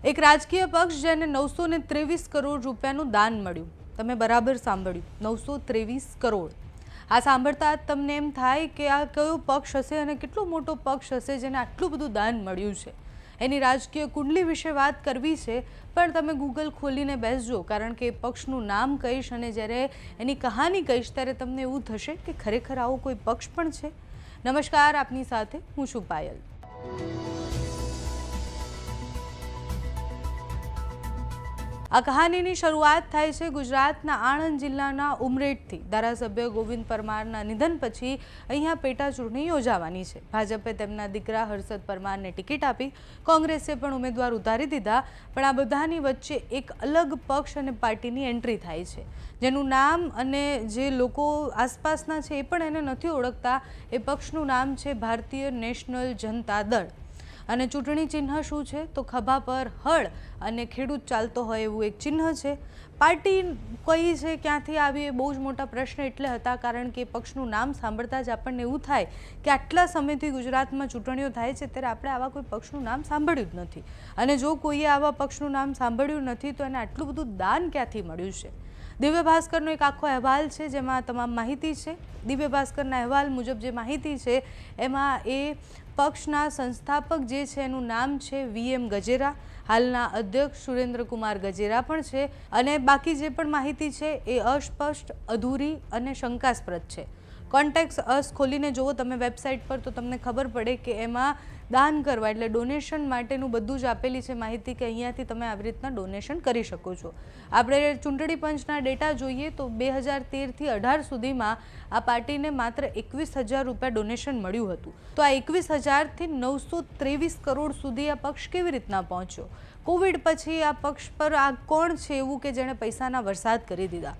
એક રાજકીય પક્ષ જેને 923 કરોડ રૂપિયાનું દાન મળ્યું. તમે બરાબર સાંભળ્યું, 923 કરોડ. આ સાંભળતા તમને એમ થાય કે આ કયો પક્ષ હશે અને કેટલો મોટો પક્ષ હશે જેને આટલું બધું દાન મળ્યું છે. એની રાજકીય કુંડલી વિશે વાત કરવી છે, પણ તમે ગૂગલ ખોલીને બેસજો, કારણ કે એ પક્ષનું નામ કહીશ અને જ્યારે એની કહાની કહીશ ત્યારે તમને એવું થશે કે ખરેખર આવો કોઈ પક્ષ પણ છે. નમસ્કાર, આપની સાથે હું છું પાયલ. આ કહાનીની શરૂઆત થાય છે ગુજરાતના આણંદ જિલ્લાના ઉમરેઠથી. ધારાસભ્ય ગોવિંદ પરમારના નિધન પછી અહીંયા પેટા ચૂંટણી યોજાવાની છે. ભાજપે તેમના દીકરા હર્ષદ પરમારને ટિકિટ આપી, કોંગ્રેસે પણ ઉમેદવાર ઉતારી દીધા. પણ આ બધાની વચ્ચે એક અલગ પક્ષ અને પાર્ટીની એન્ટ્રી થાય છે, જેનું નામ અને જે લોકો આસપાસના છે એ પણ એને નથી ઓળખતા. એ પક્ષનું નામ છે ભારતીય નેશનલ જનતા દળ. અને ચૂંટણી ચિહ્ન શું છે? તો ખભા પર હળ અને ખેડૂત ચાલતો હોય એવું એક ચિહ્ન છે. પાર્ટી કઈ છે, ક્યાંથી આવી, એ બહુ જ મોટા પ્રશ્ન એટલે હતા, કારણ કે પક્ષનું નામ સાંભળતા જ આપણને એવું થાય કે આટલા સમયથી ગુજરાતમાં ચૂંટણીઓ થાય છે ત્યારે આપણે આવા કોઈ પક્ષનું નામ સાંભળ્યું જ નથી. અને જો કોઈએ આવા પક્ષનું નામ સાંભળ્યું નથી તો એને આટલું બધું દાન ક્યાંથી મળ્યું છે? દિવ્ય ભાસ્કરનો એક આખો અહેવાલ છે જેમાં તમામ માહિતી છે. દિવ્ય ભાસ્કરના અહેવાલ મુજબ જે માહિતી છે એમાં એ પક્ષના સંસ્થાપક જે છે એનું નામ છે VM ગજેરા. હાલના અધ્યક્ષ સુરેન્દ્રકુમાર ગજેરા પણ છે. અને બાકી જે પણ માહિતી છે એ અસ્પષ્ટ, અધૂરી અને શંકાસ્પદ છે. કોન્ટેક્ટ અસ ખોલીને જુઓ તમે વેબસાઇટ પર તો તમને ખબર પડે કે એમાં દાન કરવા એટલે ડોનેશન માટેનું બધું જ આપેલી છે માહિતી, કે અહીંયાથી તમે આવી રીતના ડોનેશન કરી શકો છો. આપણે ચૂંટણી પંચના ડેટા જોઈએ તો 2013થી 18 સુધીમાં આ પાર્ટીને માત્ર 21,000 રૂપિયા ડોનેશન મળ્યું હતું. તો આ 21,000થી 923 કરોડ સુધી આ પક્ષ કેવી રીતના પહોંચ્યો? કોવિડ પછી આ પક્ષ પર આ કોણ છે એવું કે જેણે પૈસાના વરસાદ કરી દીધા?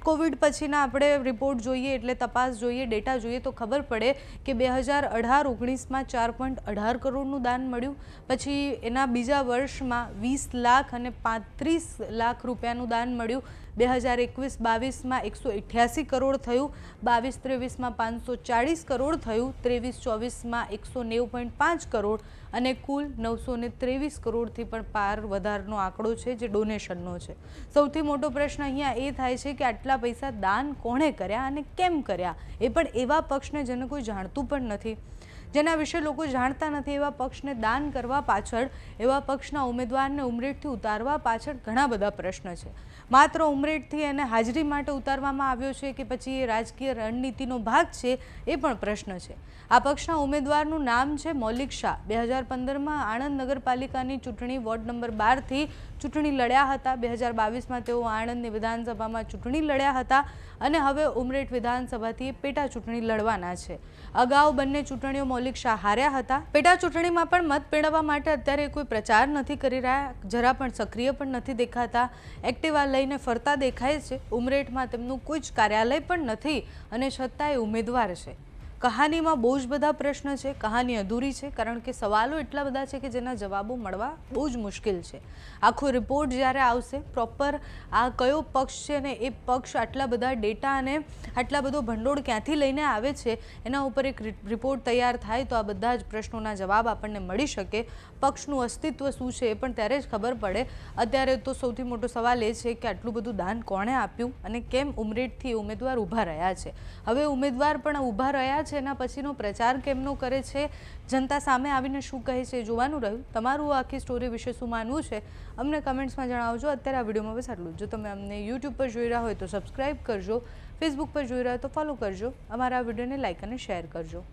કોવિડ પછીના આપણે રિપોર્ટ જોઈએ એટલે તપાસ જોઈએ, ડેટા જોઈએ તો ખબર પડે કે 2018-19માં 4.18 કરોડનું દાન મળ્યું. પછી એના બીજા વર્ષમાં 20 લાખ અને 35 લાખ રૂપિયાનું દાન મળ્યું. 2021-22માં 188 કરોડ થયું, 22-23માં 540 કરોડ થયું, 23-24માં 190.5 કરોડ અને કુલ 923 કરોડથી પણ પાર વધારનો આંકડો છે જે ડોનેશનનો છે. સૌથી મોટો પ્રશ્ન અહીંયા એ થાય છે કે આટલા પૈસા દાન કોણે કર્યા અને કેમ કર્યા? એ પણ એવા પક્ષને જેને કોઈ જાણતું પણ નથી, જેના વિશે લોકો જાણતા નથી. એવા પક્ષને દાન કરવા પાછળ, એવા પક્ષના ઉમેદવારને ઉમરેઠથી ઉતારવા પાછળ ઘણા બધા પ્રશ્ન છે. માત્ર ઉમરેઠથી એને હાજરી માટે ઉતારવામાં આવ્યો છે કે પછી એ રાજકીય રણનીતિનો ભાગ છે, એ પણ પ્રશ્ન છે. આ પક્ષના ઉમેદવારનું નામ છે મૌલિક શાહ. 2015માં આણંદ નગરપાલિકાની ચૂંટણી વોર્ડ નંબર 12થી ચૂંટણી લડ્યા હતા. 2022માં તેઓ આણંદની વિધાનસભામાં ચૂંટણી લડ્યા હતા અને હવે ઉમરેઠ વિધાનસભાથી પેટા ચૂંટણી લડવાના છે. અગાઉ બંને ચૂંટણીઓ મૌલિક શાહ હાર્યા હતા. પેટા ચૂંટણીમાં પણ મત મેળવવા માટે અત્યારે કોઈ પ્રચાર નથી કરી રહ્યા, જરા પણ સક્રિય પણ નથી દેખાતા. એક્ટિવા લઈને ફરતા દેખાય છે. ઉમરેઠમાં તેમનું કોઈ જ કાર્યાલય પણ નથી અને છતાંય ઉમેદવાર છે. કહાનીમાં બહુ જ બધા પ્રશ્ન છે. કહાની અધૂરી છે કારણ કે સવાલો એટલા બધા છે કે જેના જવાબો મળવા બહુ જ મુશ્કેલ છે. આખો રિપોર્ટ જ્યારે આવશે પ્રોપર આ કયો પક્ષ છે ને એ પક્ષ આટલા બધા ડેટા અને આટલા બધો ભંડોળ ક્યાંથી લઈને આવે છે એના ઉપર એક રિપોર્ટ તૈયાર થાય તો આ બધા જ પ્રશ્નોના જવાબ આપણને મળી શકે. પક્ષનું અસ્તિત્વ શું છે એ પણ ત્યારે જ ખબર પડે. અત્યારે તો સૌથી મોટો સવાલ એ છે કે આટલું બધું દાન કોણે આપ્યું અને કેમ ઉમરેઠથી ઉમેદવાર ઊભા રહ્યા છે? હવે ઉમેદવાર પણ ઊભા રહ્યા છે, એના પછીનો પ્રચાર કેમનો કરે છે, જનતા સામે આવીને શું કહે છે, જોવાનું રહ્યું. તમારું આખી સ્ટોરી વિશે શું માનવું છે અમને કમેન્ટ્સમાં જણાવજો. અત્યારે આ વિડીયોમાં બસ આટલું. જો તમે અમને યુટ્યુબ પર જોઈ રહ્યા હોય તો સબસ્ક્રાઈબ કરજો, ફેસબુક પર જોઈ રહ્યા હોય તો ફોલો કરજો, અમારા વિડીયોને લાઇક અને શેર કરજો.